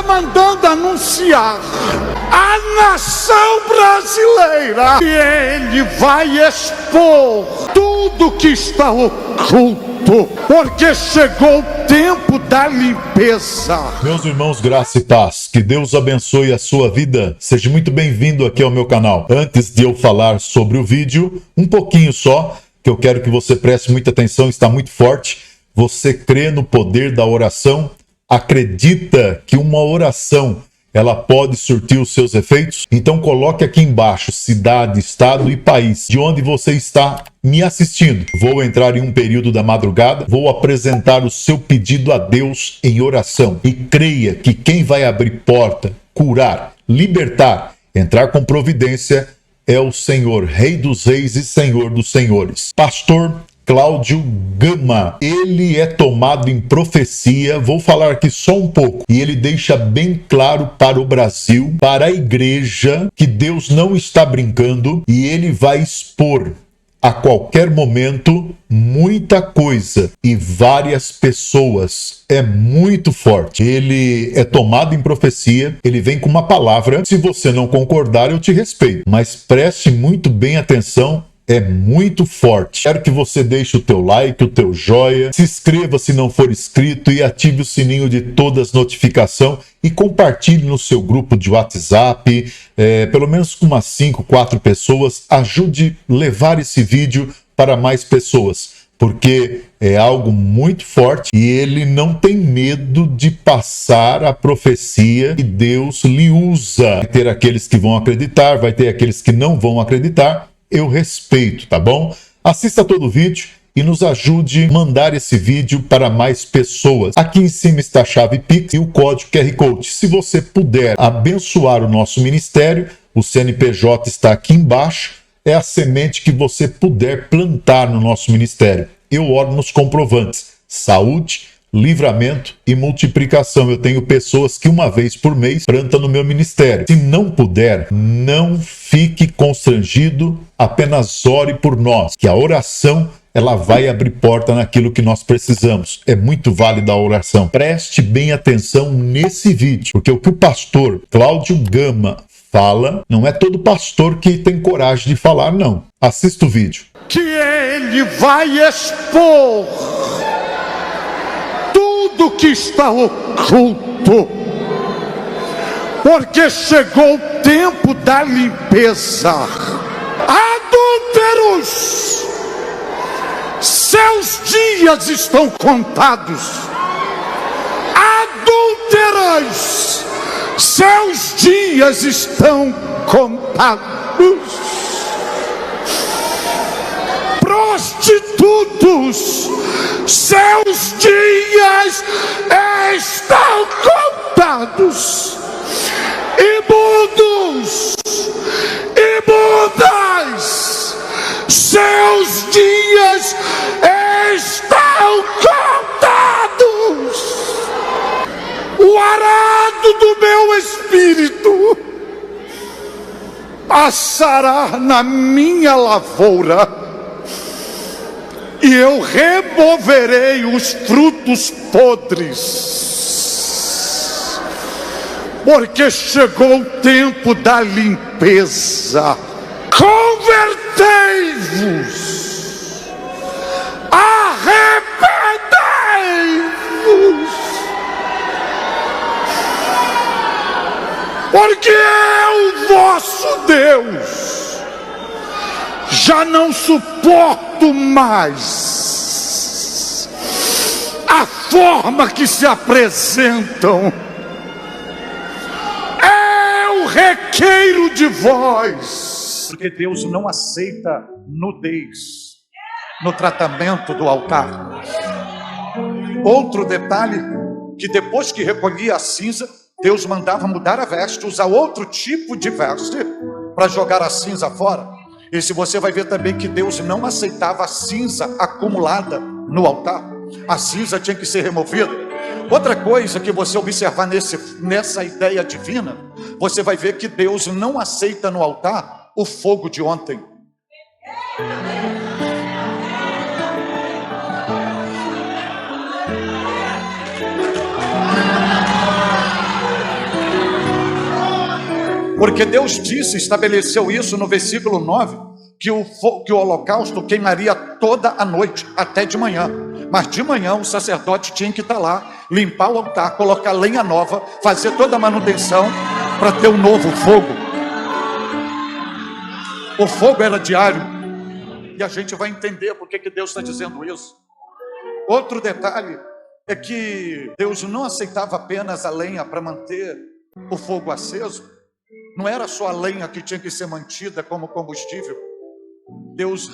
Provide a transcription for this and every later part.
está mandando anunciar à nação brasileira que ele vai expor tudo que está oculto, porque chegou o tempo da limpeza. Meus irmãos, graça e paz, que Deus abençoe a sua vida. Seja muito bem-vindo aqui ao meu canal. Antes de eu falar sobre o vídeo, um pouquinho só, que eu quero que você preste muita atenção, está muito forte. Você crê no poder da oração? Acredita que uma oração ela pode surtir os seus efeitos? Então coloque aqui embaixo cidade, estado e país de onde você está me assistindo. Vou entrar em um período da madrugada, vou apresentar o seu pedido a Deus em oração. E creia que quem vai abrir porta, curar, libertar, entrar com providência é o Senhor, Rei dos Reis e Senhor dos Senhores. Pastor Cláudio Gama, ele é tomado em profecia, vou falar aqui só um pouco, e ele deixa bem claro para o Brasil, para a igreja, que Deus não está brincando e ele vai expor a qualquer momento muita coisa e várias pessoas. É muito forte. Ele é tomado em profecia, ele vem com uma palavra. Se você não concordar, eu te respeito, mas preste muito bem atenção. É muito forte. Quero que você deixe o teu like, o teu joia, se inscreva se não for inscrito e ative o sininho de todas as notificações e compartilhe no seu grupo de WhatsApp, pelo menos com umas 5, 4 pessoas. Ajude a levar esse vídeo para mais pessoas, porque é algo muito forte e ele não tem medo de passar a profecia que Deus lhe usa. Vai ter aqueles que vão acreditar, vai ter aqueles que não vão acreditar. Eu respeito, tá bom? Assista todo o vídeo e nos ajude a mandar esse vídeo para mais pessoas. Aqui em cima está a chave Pix e o código QR Code. Se você puder abençoar o nosso ministério, o CNPJ está aqui embaixo. É a semente que você puder plantar no nosso ministério. Eu oro nos comprovantes. Saúde, livramento e multiplicação. Eu tenho pessoas que uma vez por mês plantam no meu ministério. Se não puder, não fique constrangido, apenas ore por nós, que a oração ela vai abrir porta naquilo que nós precisamos. É muito válida a oração. Preste bem atenção nesse vídeo, porque o que o pastor Cláudio Gama fala, não é todo pastor que tem coragem de falar, não. Assista o vídeo. Que ele vai expor tudo que está oculto, porque chegou o tempo da limpeza. Adúlteros, seus dias estão contados. Adúlteras, seus dias estão contados. Prostitutos, seus dias estão contados. Imundos, imundas, seus dias estão contados. O arado do meu espírito passará na minha lavoura, e eu removerei os frutos podres, porque chegou o tempo da limpeza. Convertei-vos, arrependei-vos, porque eu, vosso Deus, já não suporto mais a forma que se apresentam. Eu requeiro de vós, porque Deus não aceita nudez no tratamento do altar. Outro detalhe, que depois que recolhia a cinza, Deus mandava mudar a veste, usar outro tipo de veste para jogar a cinza fora. E se você vai ver também que Deus não aceitava a cinza acumulada no altar. A cinza tinha que ser removida. Outra coisa que você observar nessa ideia divina, você vai ver que Deus não aceita no altar o fogo de ontem. Porque Deus disse, estabeleceu isso no versículo 9, que o holocausto queimaria toda a noite, até de manhã. Mas de manhã o sacerdote tinha que estar lá, limpar o altar, colocar lenha nova, fazer toda a manutenção para ter um novo fogo. O fogo era diário. E a gente vai entender por que Deus está dizendo isso. Outro detalhe é que Deus não aceitava apenas a lenha para manter o fogo aceso. Não era só a lenha que tinha que ser mantida como combustível. Deus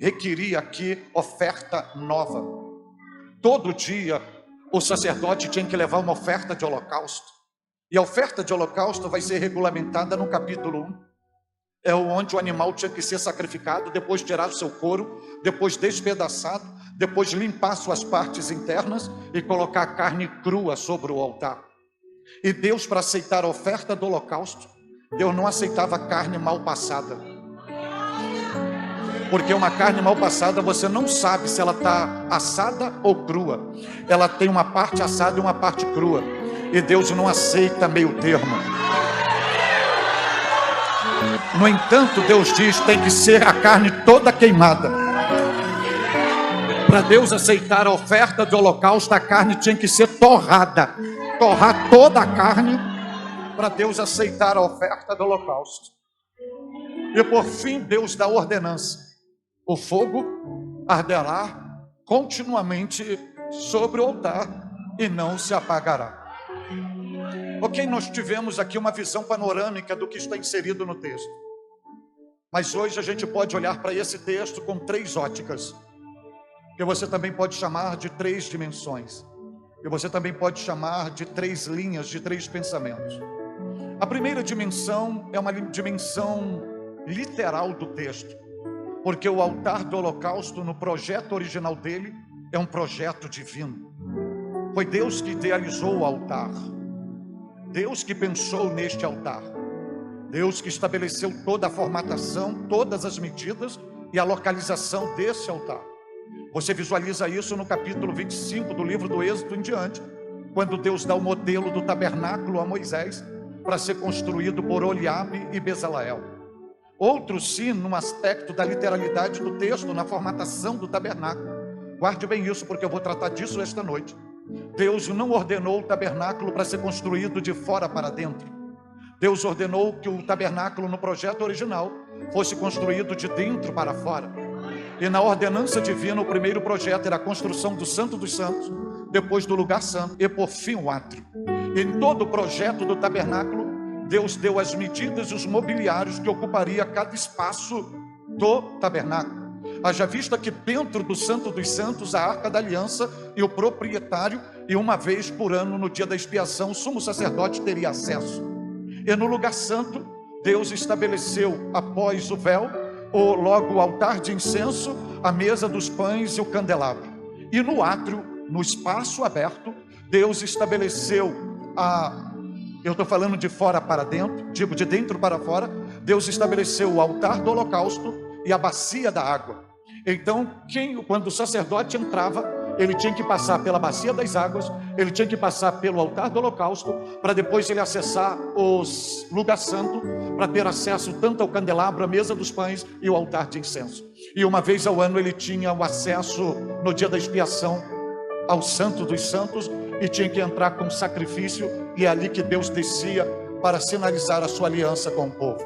requeria aqui oferta nova. Todo dia o sacerdote tinha que levar uma oferta de holocausto. E a oferta de holocausto vai ser regulamentada no capítulo 1. É onde o animal tinha que ser sacrificado, depois tirar o seu couro, depois despedaçado, depois limpar suas partes internas e colocar a carne crua sobre o altar. E Deus, para aceitar a oferta do holocausto, Deus não aceitava carne mal passada. Porque uma carne mal passada, você não sabe se ela está assada ou crua. Ela tem uma parte assada e uma parte crua. E Deus não aceita meio termo. No entanto, Deus diz, tem que ser a carne toda queimada. Para Deus aceitar a oferta de holocausto, a carne tinha que ser torrada. Torrar toda a carne para Deus aceitar a oferta do holocausto. E por fim, Deus dá ordenança. O fogo arderá continuamente sobre o altar e não se apagará. Ok, nós tivemos aqui uma visão panorâmica do que está inserido no texto. Mas hoje a gente pode olhar para esse texto com 3 óticas. Que você também pode chamar de 3 dimensões. Que você também pode chamar de 3 linhas, de 3 pensamentos. A primeira dimensão é uma dimensão literal do texto. Porque o altar do holocausto, no projeto original dele, é um projeto divino. Foi Deus que idealizou o altar. Deus que pensou neste altar. Deus que estabeleceu toda a formatação, todas as medidas e a localização desse altar. Você visualiza isso no capítulo 25 do livro do Êxodo em diante, quando Deus dá o modelo do tabernáculo a Moisés para ser construído por Oliabe e Bezaleel. Outro sim, num aspecto da literalidade do texto, na formatação do tabernáculo. Guarde bem isso, porque eu vou tratar disso esta noite. Deus não ordenou o tabernáculo para ser construído de fora para dentro. Deus ordenou que o tabernáculo no projeto original fosse construído de dentro para fora. E na ordenança divina, o primeiro projeto era a construção do Santo dos Santos, depois do lugar santo e por fim o átrio. Em todo o projeto do tabernáculo, Deus deu as medidas e os mobiliários que ocuparia cada espaço do tabernáculo. Haja vista que dentro do Santo dos Santos, a Arca da Aliança e o proprietário, e uma vez por ano, no dia da expiação, o sumo sacerdote teria acesso. E no lugar santo, Deus estabeleceu, após o véu, logo o altar de incenso, a mesa dos pães e o candelabro. E no átrio, no espaço aberto, Deus estabeleceu eu estou falando de fora para dentro, digo de dentro para fora. Deus estabeleceu o altar do holocausto e a bacia da água. Então, quando o sacerdote entrava, ele tinha que passar pela bacia das águas, ele tinha que passar pelo altar do holocausto, para depois ele acessar o lugar santo, para ter acesso tanto ao candelabro, à mesa dos pães e o altar de incenso. E uma vez ao ano ele tinha o acesso, no dia da expiação, ao Santo dos Santos, e tinha que entrar com sacrifício, e é ali que Deus descia para sinalizar a sua aliança com o povo.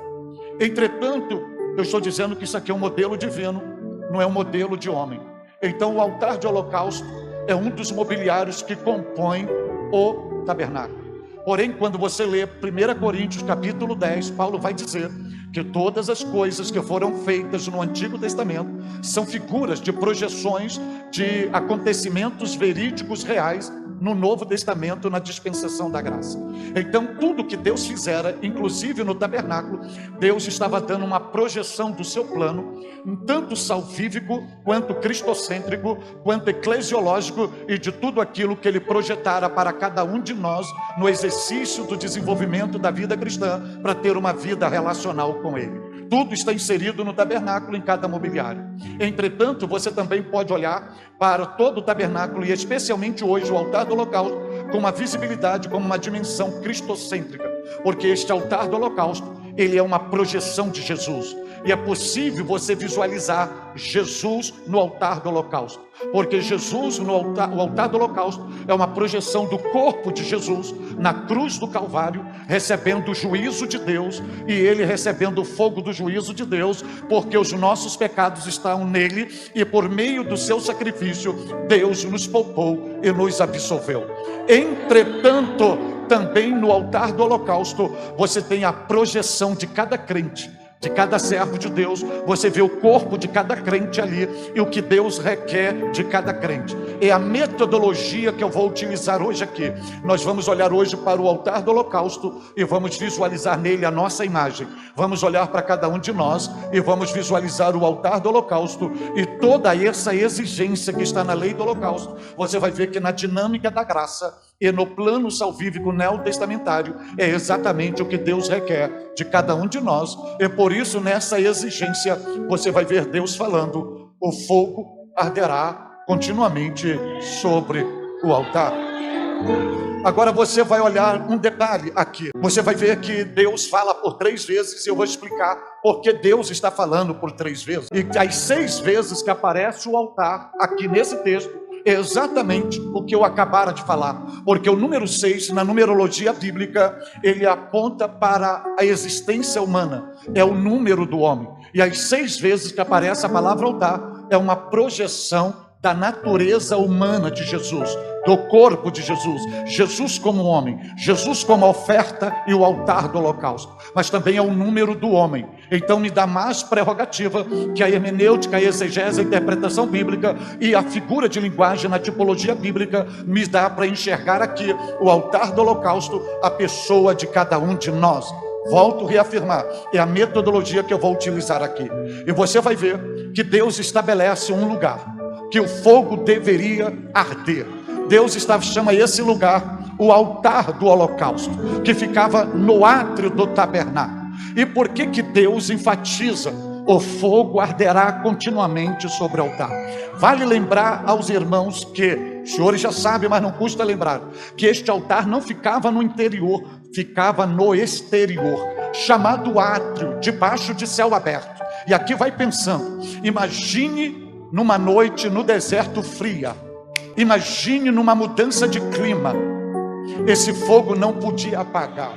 Entretanto, eu estou dizendo que isso aqui é um modelo divino, não é um modelo de homem. Então o altar de holocausto é um dos mobiliários que compõem o tabernáculo. Porém, quando você lê 1 Coríntios capítulo 10, Paulo vai dizer que todas as coisas que foram feitas no Antigo Testamento são figuras de projeções de acontecimentos verídicos reais no Novo Testamento, na dispensação da graça. Então, tudo que Deus fizera, inclusive no tabernáculo, Deus estava dando uma projeção do seu plano, tanto salvífico, quanto cristocêntrico, quanto eclesiológico, e de tudo aquilo que ele projetara para cada um de nós, no exercício do desenvolvimento da vida cristã, para ter uma vida relacional com ele. Tudo está inserido no tabernáculo, em cada mobiliário. Entretanto, você também pode olhar para todo o tabernáculo, e especialmente hoje o altar do holocausto, com uma visibilidade, como uma dimensão cristocêntrica. Porque este altar do holocausto, ele é uma projeção de Jesus. E é possível você visualizar Jesus no altar do holocausto. Porque Jesus, o altar do holocausto, é uma projeção do corpo de Jesus na cruz do Calvário, recebendo o juízo de Deus, e ele recebendo o fogo do juízo de Deus, porque os nossos pecados estão nele, e por meio do seu sacrifício, Deus nos poupou e nos absolveu. Entretanto, também no altar do holocausto, você tem a projeção de cada crente, de cada servo de Deus. Você vê o corpo de cada crente ali e o que Deus requer de cada crente. É a metodologia que eu vou utilizar hoje aqui. Nós vamos olhar hoje para o altar do holocausto e vamos visualizar nele a nossa imagem. Vamos olhar para cada um de nós e vamos visualizar o altar do holocausto e toda essa exigência que está na lei do holocausto. Você vai ver que na dinâmica da graça e no plano salvífico neotestamentário é exatamente o que Deus requer de cada um de nós. E por isso, nessa exigência, você vai ver Deus falando: o fogo arderá continuamente sobre o altar. Agora você vai olhar um detalhe aqui. Você vai ver que Deus fala por 3 vezes, e eu vou explicar porque Deus está falando por 3 vezes. E as 6 vezes que aparece o altar aqui nesse texto, é exatamente o que eu acabara de falar, porque o número 6, na numerologia bíblica, ele aponta para a existência humana, é o número do homem, e as 6 vezes que aparece a palavra altar, é uma projeção da natureza humana de Jesus, do corpo de Jesus, Jesus como homem, Jesus como a oferta e o altar do holocausto, mas também é o número do homem. Então me dá mais prerrogativa que a hermenêutica, a exegese, a interpretação bíblica e a figura de linguagem na tipologia bíblica me dá para enxergar aqui o altar do holocausto, a pessoa de cada um de nós. Volto a reafirmar, é a metodologia que eu vou utilizar aqui. E você vai ver que Deus estabelece um lugar que o fogo deveria arder. Deus chama esse lugar o altar do holocausto, que ficava no átrio do tabernáculo. E por que Deus enfatiza o fogo arderá continuamente sobre o altar? Vale lembrar aos irmãos que, os senhores já sabem, mas não custa lembrar, que este altar não ficava no interior, ficava no exterior, chamado átrio, debaixo de céu aberto. E aqui vai pensando, imagine numa noite no deserto fria, imagine numa mudança de clima, esse fogo não podia apagar.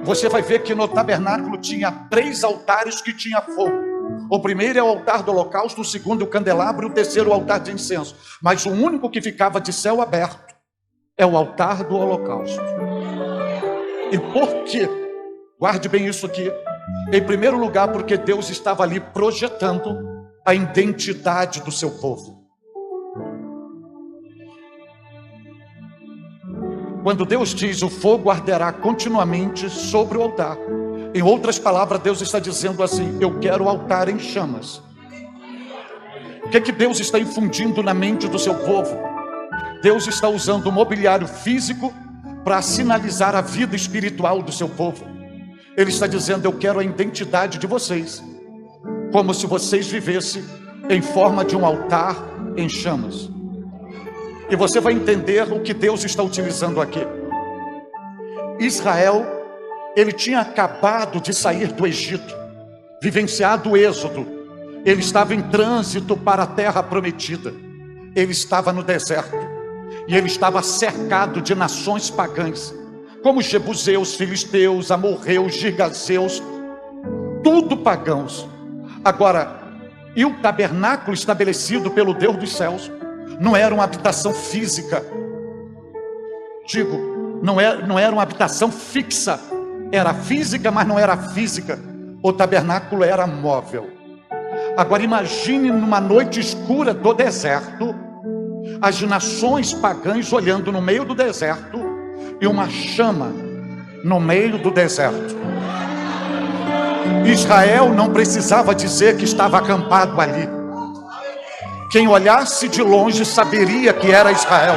Você vai ver que no tabernáculo tinha 3 altares que tinha fogo. O primeiro é o altar do holocausto, o segundo é o candelabro e o terceiro é o altar de incenso. Mas o único que ficava de céu aberto é o altar do holocausto. E por quê? Guarde bem isso aqui. Em primeiro lugar, porque Deus estava ali projetando a identidade do seu povo. Quando Deus diz o fogo arderá continuamente sobre o altar, em outras palavras, Deus está dizendo assim: eu quero o altar em chamas. O que Deus está infundindo na mente do seu povo? Deus está usando o mobiliário físico para sinalizar a vida espiritual do seu povo. Ele está dizendo: eu quero a identidade de vocês, como se vocês vivessem em forma de um altar em chamas. E você vai entender o que Deus está utilizando aqui. Israel, ele tinha acabado de sair do Egito, vivenciado o êxodo. Ele estava em trânsito para a terra prometida. Ele estava no deserto e ele estava cercado de nações pagãs, como os jebuseus, filisteus, amorreus, girgazeus, tudo pagãos. Agora, e o tabernáculo estabelecido pelo Deus dos céus não era uma habitação física, não era uma habitação fixa, era física, mas não era física. O tabernáculo era móvel. Agora imagine numa noite escura do deserto, as nações pagãs olhando no meio do deserto e uma chama no meio do deserto. Israel não precisava dizer que estava acampado ali. Quem olhasse de longe saberia que era Israel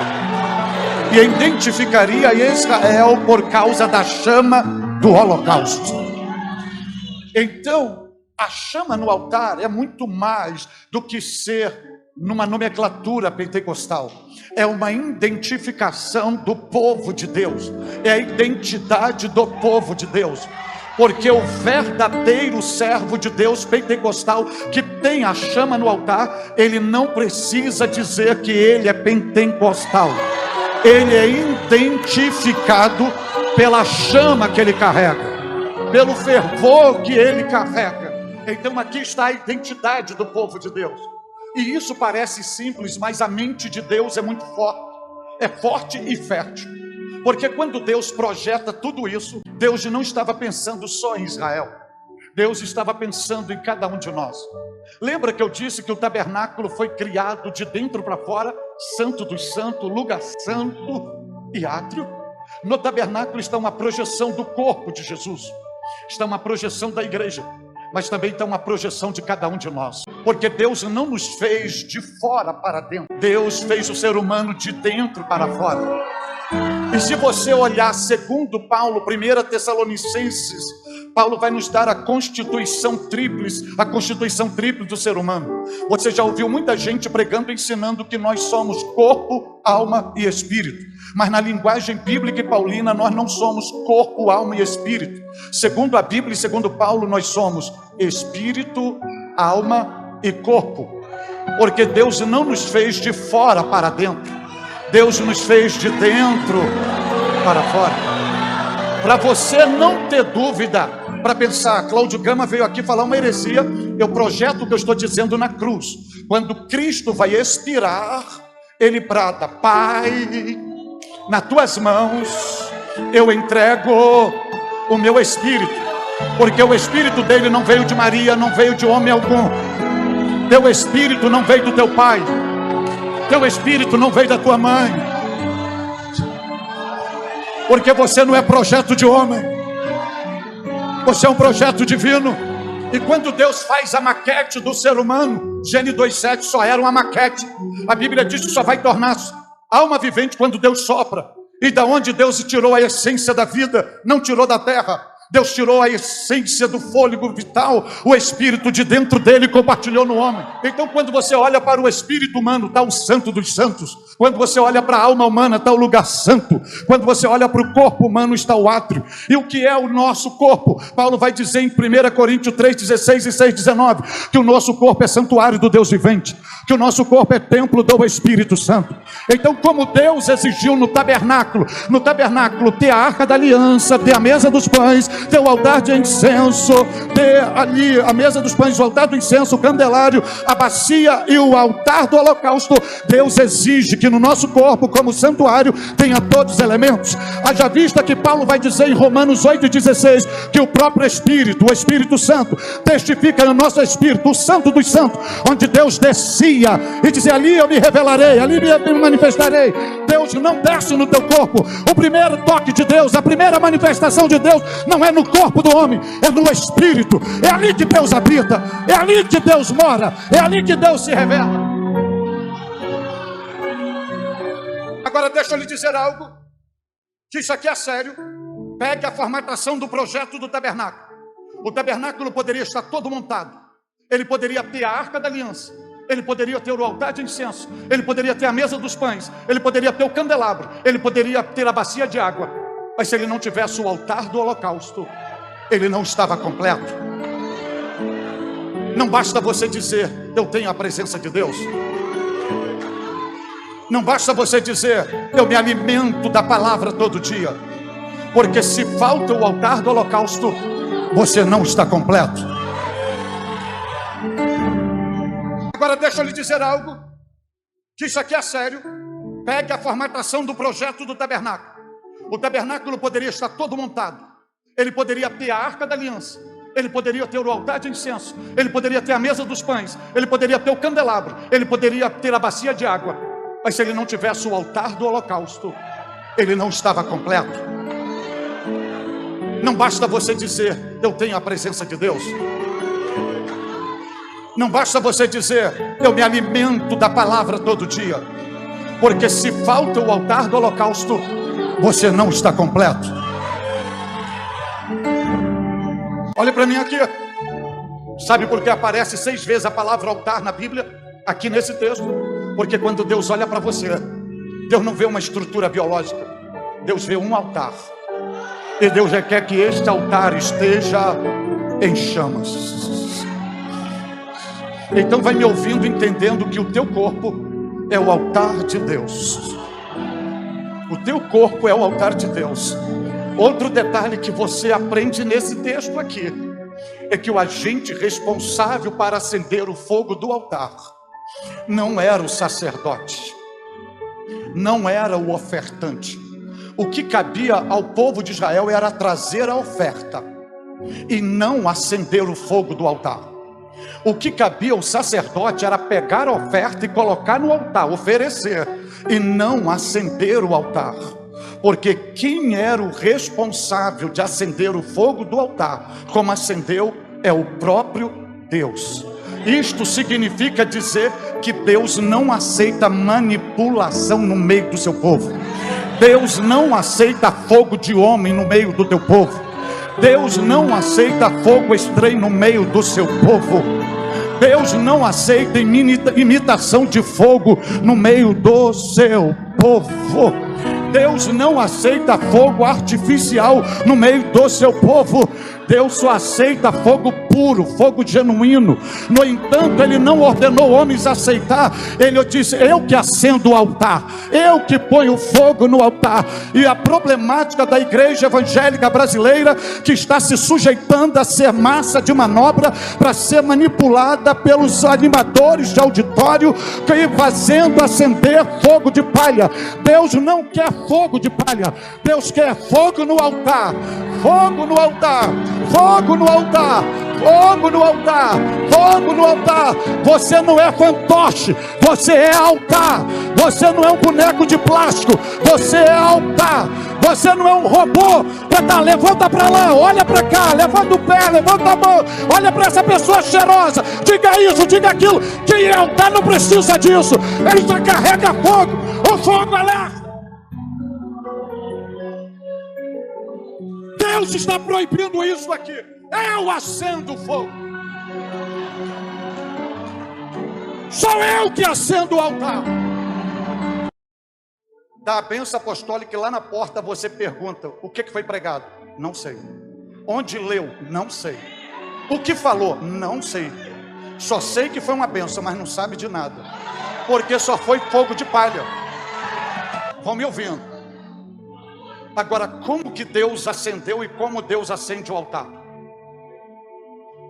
e identificaria Israel por causa da chama do holocausto. Então, a chama no altar é muito mais do que ser numa nomenclatura pentecostal. É uma identificação do povo de Deus. É a identidade do povo de Deus. Porque o verdadeiro servo de Deus pentecostal, que tem a chama no altar, ele não precisa dizer que ele é pentecostal. Ele é identificado pela chama que ele carrega, pelo fervor que ele carrega. Então aqui está a identidade do povo de Deus. E isso parece simples, mas a mente de Deus é muito forte. É forte e fértil. Porque quando Deus projeta tudo isso, Deus não estava pensando só em Israel. Deus estava pensando em cada um de nós. Lembra que eu disse que o tabernáculo foi criado de dentro para fora? Santo dos santos, lugar santo e átrio. No tabernáculo está uma projeção do corpo de Jesus. Está uma projeção da igreja. Mas também está uma projeção de cada um de nós. Porque Deus não nos fez de fora para dentro. Deus fez o ser humano de dentro para fora. E se você olhar segundo Paulo, 1 Tessalonicenses, Paulo vai nos dar a constituição tríplice do ser humano. Você já ouviu muita gente pregando e ensinando que nós somos corpo, alma e espírito. Mas na linguagem bíblica e paulina, nós não somos corpo, alma e espírito. Segundo a Bíblia e segundo Paulo, nós somos espírito, alma e corpo. Porque Deus não nos fez de fora para dentro. Deus nos fez de dentro para fora. Para você não ter dúvida, para pensar, Cláudio Gama veio aqui falar uma heresia, eu projeto o que eu estou dizendo na cruz. Quando Cristo vai expirar, ele brada: Pai, nas tuas mãos eu entrego o meu espírito. Porque o espírito dele não veio de Maria, não veio de homem algum. Teu espírito não veio do teu pai. Teu espírito não veio da tua mãe. Porque você não é projeto de homem. Você é um projeto divino. E quando Deus faz a maquete do ser humano, Gênesis 2:7 só era uma maquete. A Bíblia diz que só vai tornar alma vivente quando Deus sopra. E da onde Deus tirou a essência da vida? Não tirou da terra. Deus tirou a essência do fôlego vital, o espírito de dentro dele e compartilhou no homem. Então quando você olha para o espírito humano, está o santo dos santos. Quando você olha para a alma humana, está o lugar santo. Quando você olha para o corpo humano, está o átrio. E o que é o nosso corpo? Paulo vai dizer em 1 Coríntios 3:16 e 6:19, que o nosso corpo é santuário do Deus vivente, que o nosso corpo é templo do Espírito Santo. Então, como Deus exigiu no tabernáculo ter a arca da aliança, ter a mesa dos pães, ter o altar de incenso, ter ali a mesa dos pães, o altar do incenso, o candelário, a bacia e o altar do holocausto, Deus exige que no nosso corpo, como santuário, tenha todos os elementos. Haja vista que Paulo vai dizer em Romanos 8:16, que o próprio Espírito, o Espírito Santo, testifica no nosso espírito, o Santo dos Santos, onde Deus descia e dizia: ali eu me revelarei, ali me manifestarei. Deus não desce no teu corpo. O primeiro toque de Deus, a primeira manifestação de Deus não é no corpo do homem, é no espírito. É ali que Deus habita, é ali que Deus mora, é ali que Deus se revela. Agora deixa eu lhe dizer algo, que isso aqui é sério. Pegue a formatação do projeto do tabernáculo. O tabernáculo poderia estar todo montado. Ele poderia ter a arca da aliança, ele poderia ter o altar de incenso, ele poderia ter a mesa dos pães, ele poderia ter o candelabro, ele poderia ter a bacia de água. Mas se ele não tivesse o altar do holocausto, ele não estava completo. Não basta você dizer: eu tenho a presença de Deus. Não basta você dizer: eu me alimento da palavra todo dia. Porque se falta o altar do holocausto, você não está completo. Agora deixa eu lhe dizer algo, que isso aqui é sério. Pegue a formatação do projeto do tabernáculo. O tabernáculo poderia estar todo montado. Ele poderia ter a arca da aliança, ele poderia ter o altar de incenso, ele poderia ter a mesa dos pães, ele poderia ter o candelabro, ele poderia ter a bacia de água. Mas se ele não tivesse o altar do holocausto, ele não estava completo. Não basta você dizer: eu tenho a presença de Deus. Não basta você dizer: eu me alimento da palavra todo dia. Porque se falta o altar do holocausto, você não está completo. Olhe para mim aqui. Sabe por que aparece 6 vezes a palavra altar na Bíblia? aqui nesse texto, porque quando Deus olha para você, Deus não vê uma estrutura biológica, Deus vê um altar, e Deus já quer que este altar esteja em chamas. Então vai me ouvindo, entendendo que o teu corpo é o altar de Deus. O teu corpo é o altar de Deus. Outro detalhe que você aprende nesse texto aqui é que o agente responsável para acender o fogo do altar não era o sacerdote, não era o ofertante. O que cabia ao povo de Israel era trazer a oferta e não acender o fogo do altar. O que cabia ao sacerdote era pegar a oferta e colocar no altar, oferecer, e não acender o altar. Porque quem era o responsável de acender o fogo do altar, como acendeu, é o próprio Deus. Isto significa dizer que Deus não aceita manipulação no meio do seu povo. Deus não aceita fogo de homem no meio do teu povo. Deus não aceita fogo estranho no meio do seu povo. Deus não aceita imitação de fogo no meio do seu povo. Deus não aceita fogo artificial no meio do seu povo. Deus só aceita fogo puro, fogo genuíno. No entanto, Ele não ordenou homens a aceitar. Ele disse: eu que acendo o altar, eu que ponho fogo no altar. E a problemática da igreja evangélica brasileira, que está se sujeitando a ser massa de manobra para ser manipulada pelos animadores de auditório, e fazendo acender fogo de palha. Deus não quer fogo de palha, Deus quer fogo no altar. Fogo no altar, fogo no altar, fogo no altar, fogo no altar. Você não é fantoche, você é altar. Você não é um boneco de plástico, você é altar. Você não é um robô. Levanta para lá, olha para cá, levanta o pé, levanta a mão, olha para essa pessoa cheirosa, diga isso, diga aquilo. Quem é altar não precisa disso, ele só carrega fogo. O fogo é lá. Deus está proibindo isso aqui. Eu acendo o fogo. Sou eu que acendo o altar. Da bênção apostólica, e lá na porta você pergunta: o que foi pregado? Não sei. Onde leu? Não sei. O que falou? Não sei. Só sei que foi uma bênção, mas não sabe de nada, porque só foi fogo de palha. Vão me ouvindo? Agora, como que Deus acendeu e como Deus acende o altar?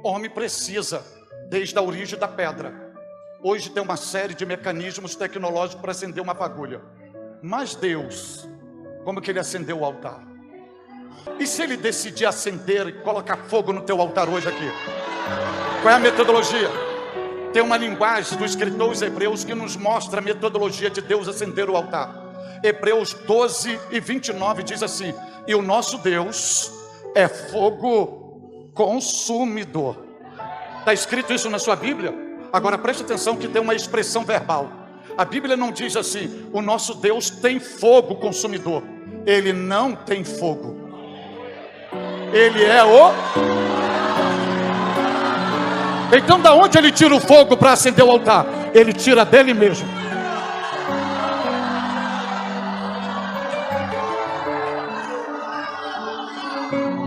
O homem precisa, desde a origem da pedra. Hoje tem uma série de mecanismos tecnológicos para acender uma fagulha. Mas Deus, como que Ele acendeu o altar? E se Ele decidir acender e colocar fogo no teu altar hoje aqui? Qual é a metodologia? Tem uma linguagem dos escritores hebreus que nos mostra a metodologia de Deus acender o altar. Hebreus 12:29 diz assim: e o nosso Deus é fogo consumidor. Está escrito isso na sua Bíblia? Agora preste atenção que tem uma expressão verbal. A Bíblia não diz assim: o nosso Deus tem fogo consumidor. Ele não tem fogo. Ele é o... Então da onde Ele tira o fogo para acender o altar? Ele tira dele mesmo.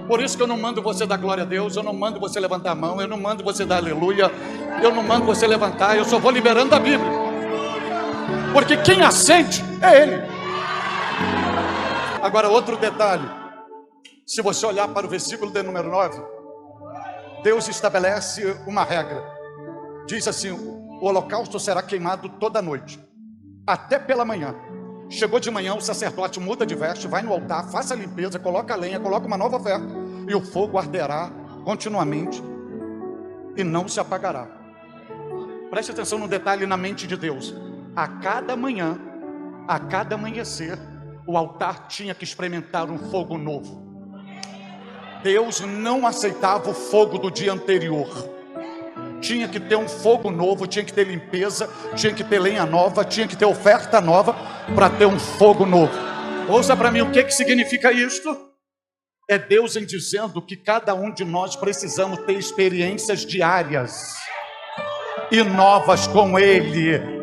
Por isso que eu não mando você dar glória a Deus, eu não mando você levantar a mão, eu não mando você dar aleluia, eu não mando você levantar, eu só vou liberando a Bíblia. Porque quem acende é Ele. Agora outro detalhe, se você olhar para o versículo de número 9, Deus estabelece uma regra. Diz assim: o holocausto será queimado toda noite, até pela manhã. Chegou de manhã, o sacerdote muda de veste, vai no altar, faça a limpeza, coloca a lenha, coloca uma nova oferta, e o fogo arderá continuamente e não se apagará. Preste atenção no detalhe na mente de Deus. A cada manhã, a cada amanhecer, o altar tinha que experimentar um fogo novo. Deus não aceitava o fogo do dia anterior. Tinha que ter um fogo novo, tinha que ter limpeza, tinha que ter lenha nova, tinha que ter oferta nova para ter um fogo novo. Ouça para mim, o que significa isto? É Deus em dizendo que cada um de nós precisamos ter experiências diárias. e novas com Ele.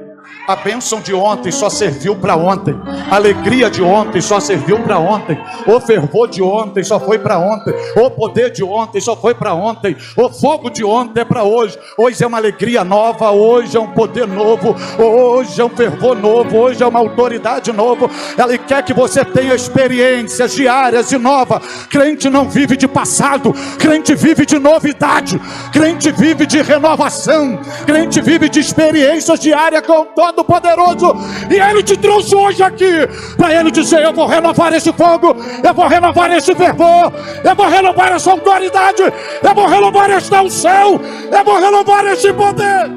A bênção de ontem só serviu para ontem. A alegria de ontem só serviu para ontem. O fervor de ontem só foi para ontem. O poder de ontem só foi para ontem. O fogo de ontem é para hoje. Hoje é uma alegria nova. Hoje é um poder novo. Hoje é um fervor novo. Hoje é uma autoridade nova. Ela quer que você tenha experiências diárias e novas. Crente não vive de passado. Crente vive de novidade. Crente vive de renovação. Crente vive de experiências diárias com todo Poderoso, e Ele te trouxe hoje aqui para Ele dizer: eu vou renovar esse fogo, eu vou renovar esse fervor, eu vou renovar essa autoridade, eu vou renovar esta unção, eu vou renovar esse poder.